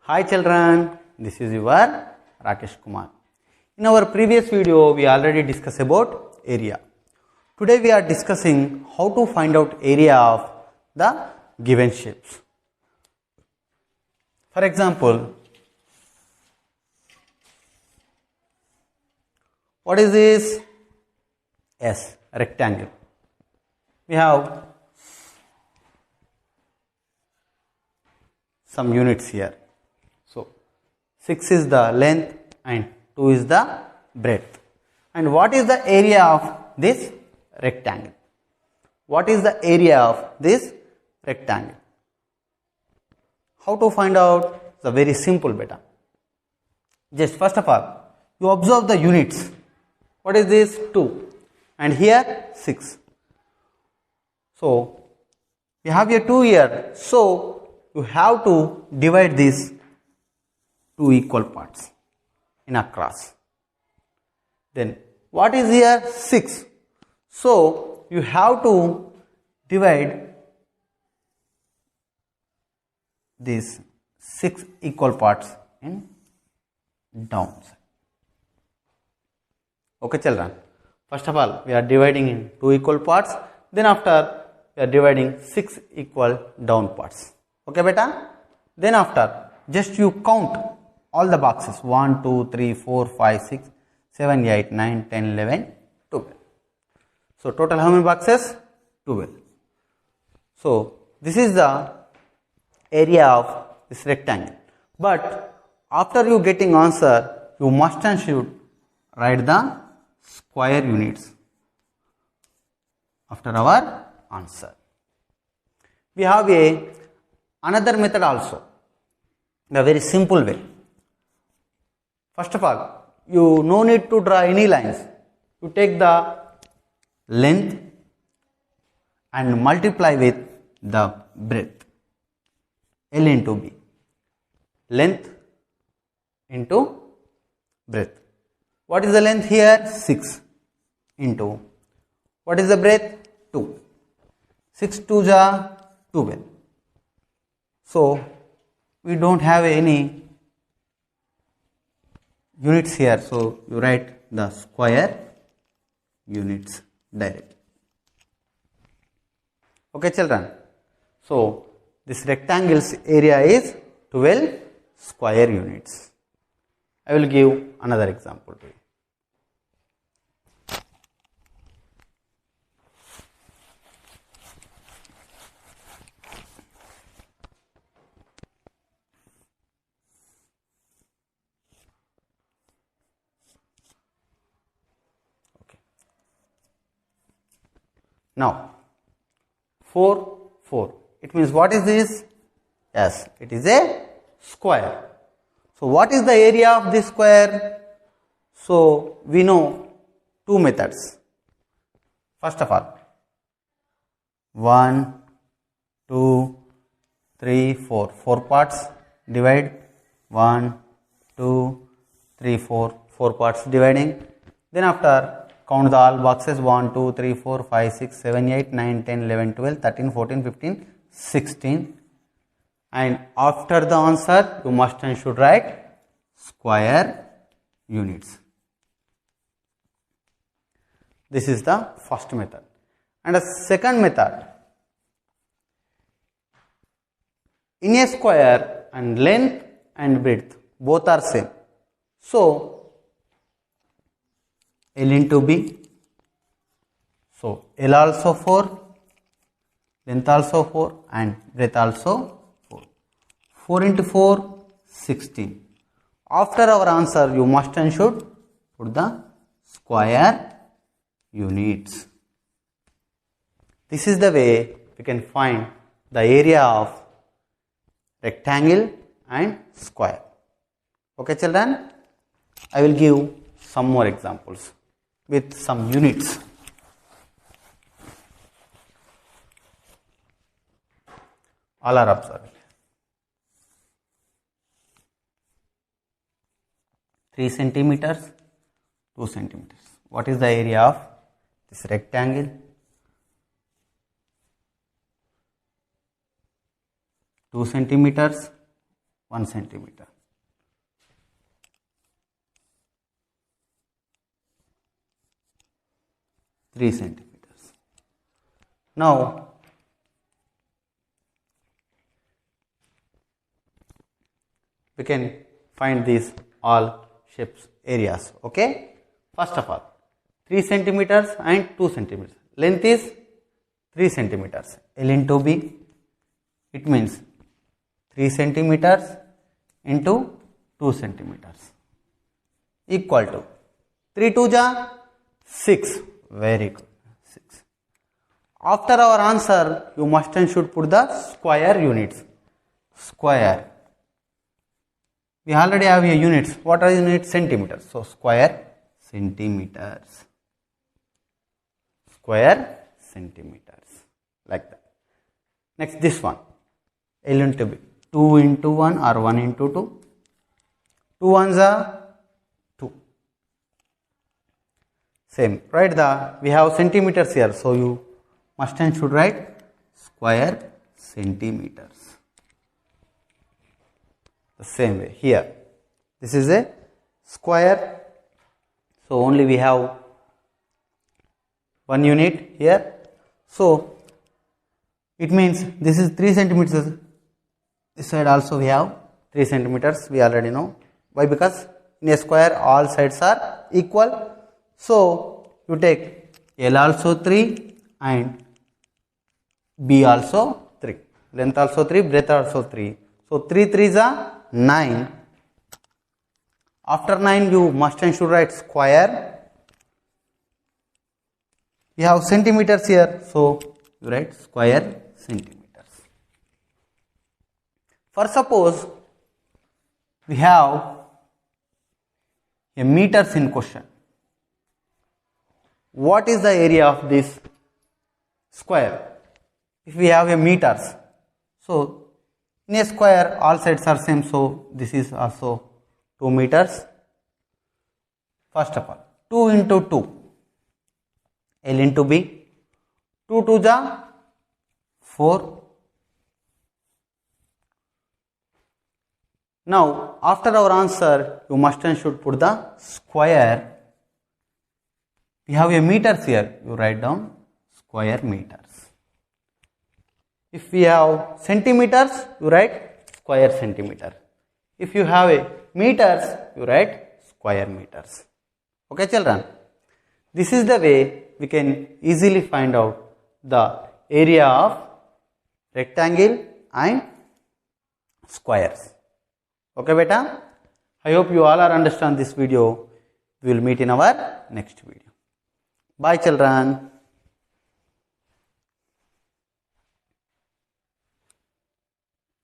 Hi children, this is your Rakesh Kumar. In our previous video, we already discussed about area. Today we are discussing how to find out area of the given shapes. For example, what is this? Yes, rectangle. We have some units here. So 6 is the length and 2 is the breadth. And what is the area of this rectangle? What is the area of this rectangle? How to find out? It's a very simple beta. Just first of all, you observe the units. What is this? 2. And here 6. So we have here 2 here. So you have to divide these 2 equal parts in across. Then what is here? 6. So you have to divide these 6 equal parts in downside. Okay children. First of all, we are dividing in 2 equal parts. Then after, we are dividing 6 equal down parts. Okay beta? Then after, just you count all the boxes. 1, 2, 3, 4, 5, 6, 7, 8, 9, 10, 11, 12. So total how many boxes? 12. So this is the area of this rectangle. But after you getting answer, you must and should write the square units after our answer. We have another method also, the very simple way. First of all, you no need to draw any lines. You take the length and multiply with the breadth. L into B. Length into breadth. What is the length here? 6 into. What is the breadth? 2. 6 2s are 12. So we don't have any units here. So you write the square units directly. Okay children. So this rectangle's area is 12 square units. I will give another example to you. Okay. Now 4, 4. It means what is this? Yes, it is a square. So what is the area of this square? So we know 2 methods. First of all, 1, 2, 3, 4. 4 parts, divide. 1, 2, 3, 4. 4 parts dividing. Then after, count the all boxes. 1, 2, 3, 4, 5, 6, 7, 8, 9, 10, 11, 12, 13, 14, 15, 16. And after the answer, you must and should write square units. This is the first method. And the second method, in a square and length and breadth both are same. So L into B. So L also 4, length also 4 and breadth also 4 into 4, 16. After our answer, you must and should put the square units. This is the way we can find the area of rectangle and square. Okay children, I will give some more examples with some units. All are observed. 3 centimeters, 2 centimeters. What is the area of this rectangle? 2 centimeters, 1 centimeter. Three centimeters. Now we can find these all shapes areas. Okay. First of all, 3 centimeters and 2 centimeters. Length is 3 centimeters. L into B. It means 3 centimeters into 2 centimeters equal to 3 2 ja 6. Very good. 6. After our answer, you must and should put the square units. Square. We already have here units. What are units? Centimeters. So square centimeters. Square centimeters. Like that. Next, this one. L into B. 2 into 1 or 1 into 2. 2 ones are 2. Same. Write we have centimeters here. So you must and should write square centimeters. The same way here. This is a square. So only we have one unit here. So it means this is 3 centimeters. This side also we have 3 centimeters. We already know. Why? Because in a square all sides are equal. So you take L also 3 and B also 3. Length also 3, breadth also 3. So 3 3s are 9. After 9 you must and should write square. You have centimeters here, so you write square centimeters. For suppose we have a meters in question. What is the area of this square? If we have a meters, so in a square all sides are same, so this is also 2 meters. First of all, 2 into 2, L into B, 2 2 ja 4. Now after our answer, you must and should put the square. We have a meters here, you write down square meters. If we have centimeters, you write square centimeter. If you have a meters, you write square meters. Okay children, this is the way we can easily find out the area of rectangle and squares. Okay beta, I hope you all are understand this video. We will meet in our next video. Bye children.